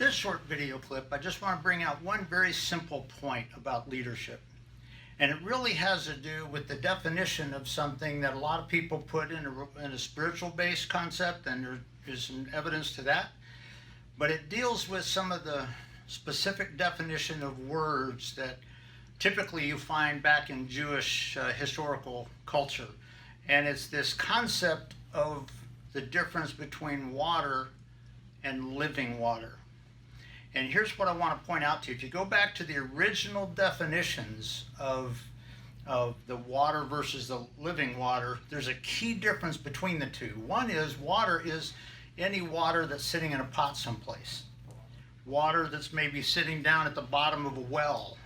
this short video clip, I just want to bring out one very simple point about leadership. And it really has to do with the definition of something that a lot of people put in a spiritual-based concept, and there is some evidence to that. But it deals with some of the specific definition of words that typically you find back in Jewish historical culture. And it's this concept of the difference between water and living water. And here's what I want to point out to you. If you go back to the original definitions of the water versus the living water, there's a key difference between the two. One is water is any water that's sitting in a pot someplace. Water that's maybe sitting down at the bottom of a well.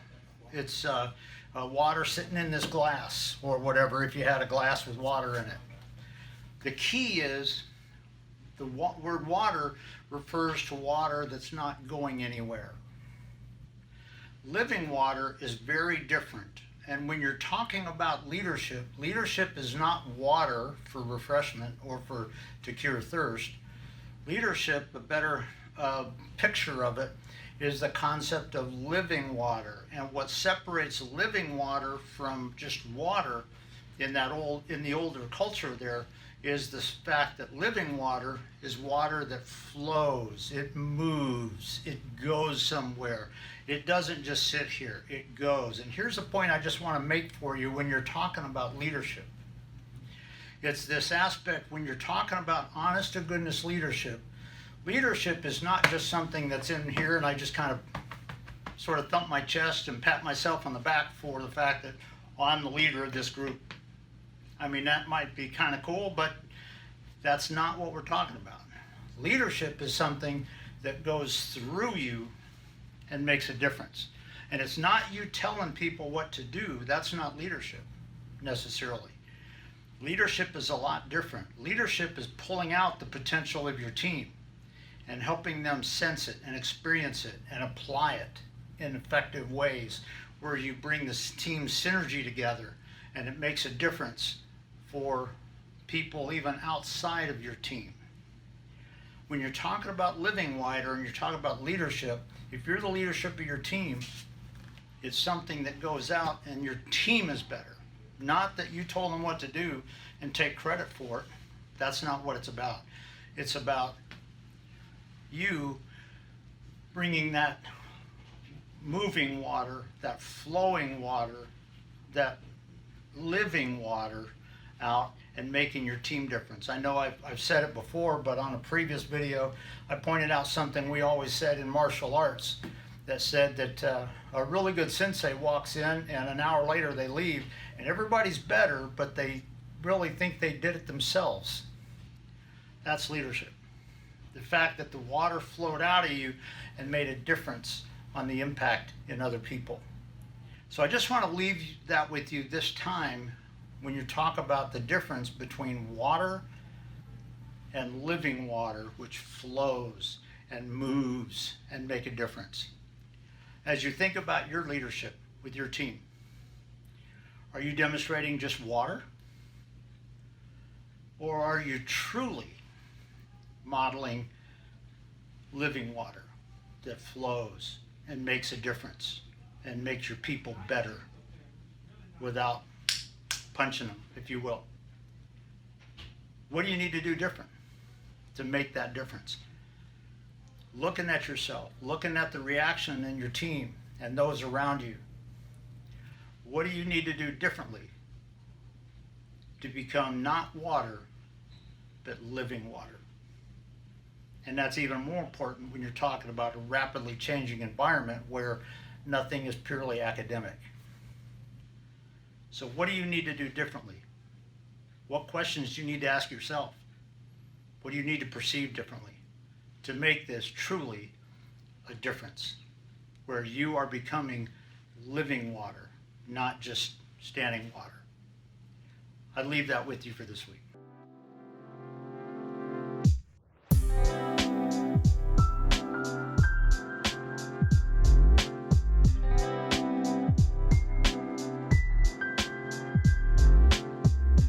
It's water sitting in this glass or whatever, if you had a glass with water in it. The key is the word water refers to water that's not going anywhere. Living water is very different. And when you're talking about leadership, leadership is not water for refreshment or to cure thirst. Leadership, a better picture of it, is the concept of living water. And what separates living water from just water in the older culture there is the fact that living water is water that flows, it moves, it goes somewhere. It doesn't just sit here, it goes. And here's a point I just want to make for you when you're talking about leadership. It's this aspect when you're talking about honest to goodness leadership. Leadership is not just something that's in here and I just kind of sort of thump my chest and pat myself on the back for the fact that, oh, I'm the leader of this group. I mean, that might be kind of cool, but that's not what we're talking about. Leadership is something that goes through you and makes a difference. And it's not you telling people what to do. That's not leadership necessarily. Leadership is a lot different. Leadership is pulling out the potential of your team and helping them sense it and experience it and apply it in effective ways where you bring this team synergy together and it makes a difference for people even outside of your team. When you're talking about living water and you're talking about leadership, if you're the leadership of your team, it's something that goes out and your team is better. Not that you told them what to do and take credit for it. That's not what it's about. It's about you bringing that moving water, that flowing water, that living water out and making your team difference. I know I've said it before, but on a previous video, I pointed out something we always said in martial arts that said that a really good sensei walks in and an hour later they leave and everybody's better, but they really think they did it themselves. That's leadership. The fact that the water flowed out of you and made a difference on the impact in other people. So I just want to leave that with you this time when you talk about the difference between water and living water, which flows and moves and make a difference. As you think about your leadership with your team, are you demonstrating just water? Or are you truly modeling living water that flows and makes a difference and makes your people better without punching them, if you will? What do you need to do different to make that difference? Looking at yourself, looking at the reaction in your team and those around you. What do you need to do differently to become not water, but living water? And that's even more important when you're talking about a rapidly changing environment where nothing is purely academic. So what do you need to do differently? What questions do you need to ask yourself? What do you need to perceive differently to make this truly a difference where you are becoming living water, not just standing water? I'd leave that with you for this week.